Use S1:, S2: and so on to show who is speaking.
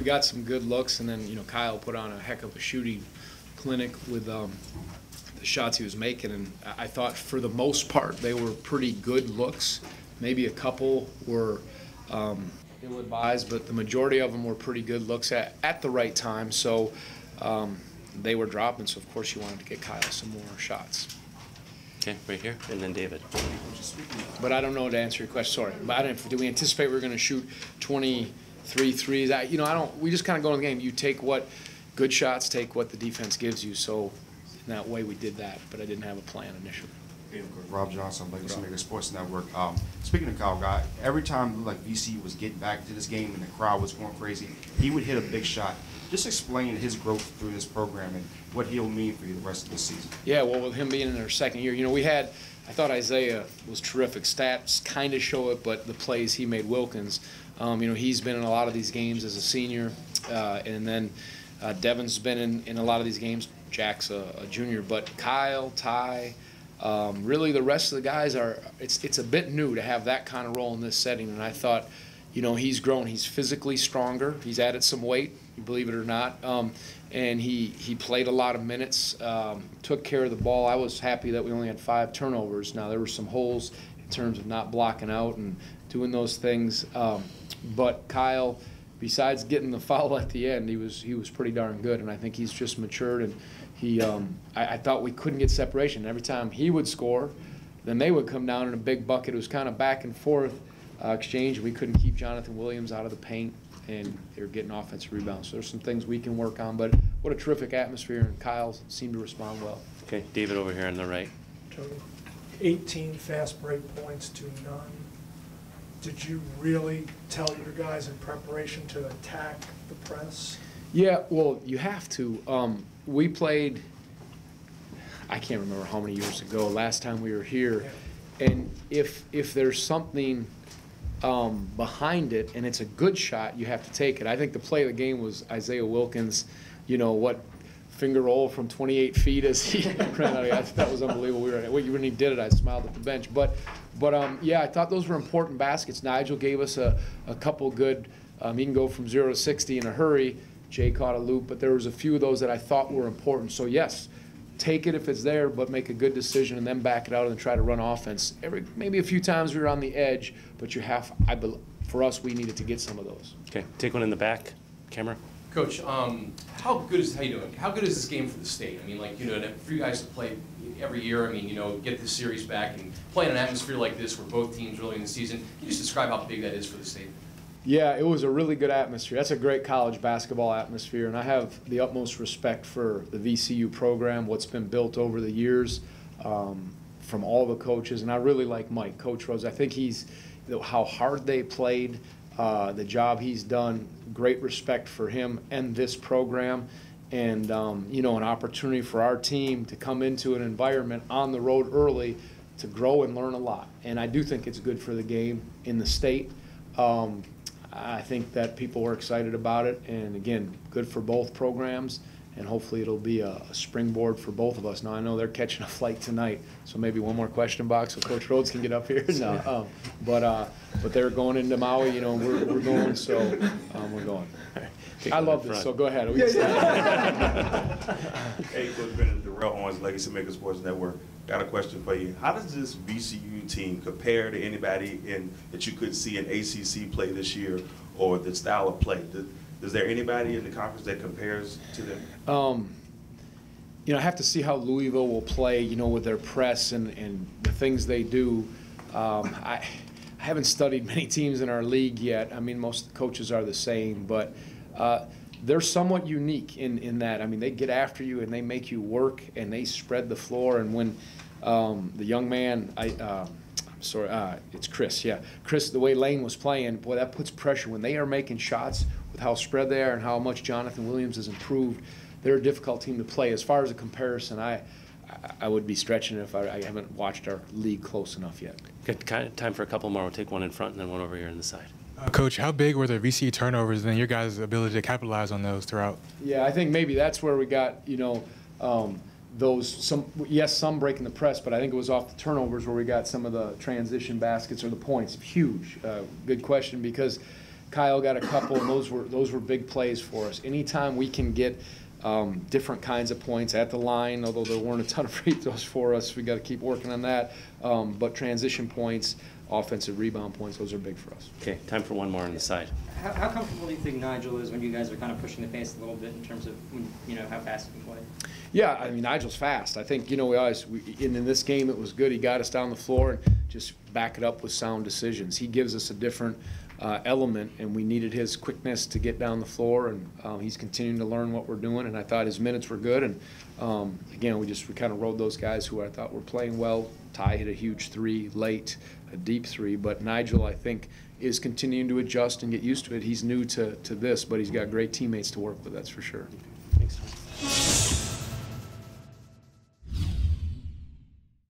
S1: we got some good looks, and then, you know, Kyle put on a heck of a shooting clinic with the shots he was making, and I thought for the most part they were pretty good looks. Maybe a couple were ill-advised, but the majority of them were pretty good looks at the right time. So they were dropping, so of course you wanted to get Kyle some more shots.
S2: Okay, right here, and then David.
S1: But I don't know to answer your question, sorry. But do we anticipate we're going to shoot 23 threes? You know, we just kind of go in the game. You take what good shots, take what the defense gives you. So in that way we did that, but I didn't have a plan initially.
S3: Rob Johnson, Legacy Maker Sports Network. Speaking of Kyle Guy, every time like VCU was getting back into this game and the crowd was going crazy, he would hit a big shot. Just explain his growth through this program and what he'll mean for you the rest of the season.
S1: Yeah, well, with him being in our second year, you know, I thought Isaiah was terrific. Stats kind of show it, but the plays he made Wilkins, you know, he's been in a lot of these games as a senior, and then Devin's been in a lot of these games. Jack's a junior, but Kyle, Ty, really the rest of the guys it's a bit new to have that kind of role in this setting, and I thought, you know, he's grown. He's physically stronger. He's added some weight, believe it or not, and he played a lot of minutes, took care of the ball. I was happy that we only had 5 turnovers. Now, there were some holes in terms of not blocking out and doing those things, but Kyle, besides getting the foul at the end, he was pretty darn good, and I think he's just matured, and I thought we couldn't get separation. Every time he would score, then they would come down in a big bucket. It was kind of back and forth exchange. We couldn't keep Jonathan Williams out of the paint, and they were getting offensive rebounds. So there's some things we can work on, but what a terrific atmosphere, and Kyle seemed to respond well.
S2: Okay, David over here on the right.
S4: 18 fast break points to none. Did you really tell your guys in preparation to attack the press?
S1: Yeah, well, you have to. We played, I can't remember how many years ago, last time we were here, and if there's something behind it and it's a good shot, you have to take it. I think the play of the game was Isaiah Wilkins, you know, what finger roll from 28 feet as he ran out. I thought that was unbelievable. When he did it, I smiled at the bench. But yeah, I thought those were important baskets. Nigel gave us a couple good, he can go from 0 to 60 in a hurry. Jay caught a loop, but there was a few of those that I thought were important. So yes, take it if it's there, but make a good decision and then back it out and try to run offense.
S2: Maybe a few times we were on the edge, but for us, we needed to get some of those. Okay, take one in the back, camera.
S5: Coach, how good is this game for the state? I mean, like, you know, for you guys to play every year, I mean, you know, get this series back and play in an atmosphere like this where both teams early in the season, can you just describe how big that is for the state?
S1: Yeah, it was a really good atmosphere. That's a great college basketball atmosphere, and I have the utmost respect for the VCU program, what's been built over the years from all the coaches, and I really like Mike, Coach Rose. I think how hard they played, the job he's done, great respect for him and this program, and you know, an opportunity for our team to come into an environment on the road early to grow and learn a lot. And I do think it's good for the game in the state. I think that people were excited about it, and again, good for both programs, and hopefully it'll be a springboard for both of us. Now, I know they're catching a flight tonight, so maybe one more question box so Coach Rhodes can get up here. No, but they're going into Maui, you know, we're going, so we're going. I love this, so go ahead.
S6: Hey, Coach Bennett, Darrell Owens, Legacy Maker Sports Network. Got a question for you. How does this VCU team compare to anybody that you could see in ACC play this year, or the style of play? Is there anybody in the conference that compares to them?
S1: You know, I have to see how Louisville will play, you know, with their press and the things they do. I haven't studied many teams in our league yet. I mean, most of the coaches are the same, but they're somewhat unique in that. I mean, they get after you and they make you work and they spread the floor. And when the young man, it's Chris, yeah. Chris, the way Lane was playing, boy, that puts pressure. When they are making shots with how spread they are and how much Jonathan Williams has improved, they're a difficult team to play. As far as a comparison, I would be stretching if I haven't watched our league close enough yet.
S2: Got time for a couple more. We'll take one in front and then one over here on the side.
S7: Coach, how big were the VCU turnovers and your guys' ability to capitalize on those throughout?
S1: Yeah, I think maybe that's where we got, you know, some breaking the press, but I think it was off the turnovers where we got some of the transition baskets or the points. Huge. Good question, because Kyle got a couple, and those were big plays for us. Anytime we can get different kinds of points at the line, although there weren't a ton of free throws for us, we got to keep working on that. But transition points, offensive rebound points, those are big for us.
S2: Okay, time for one more on the side.
S8: How comfortable do you think Nigel is when you guys are kind of pushing the pace a little bit in terms of, how fast he can play?
S1: Yeah, I mean, Nigel's fast. I think, in this game it was good. He got us down the floor and just back it up with sound decisions. He gives us a different element, and we needed his quickness to get down the floor, and he's continuing to learn what we're doing, and I thought his minutes were good. And again, we kind of rode those guys who I thought were playing well. Ty hit a huge three late, a deep three, but Nigel, I think, is continuing to adjust and get used to it. He's new to this, but he's got great teammates to work with, that's for sure.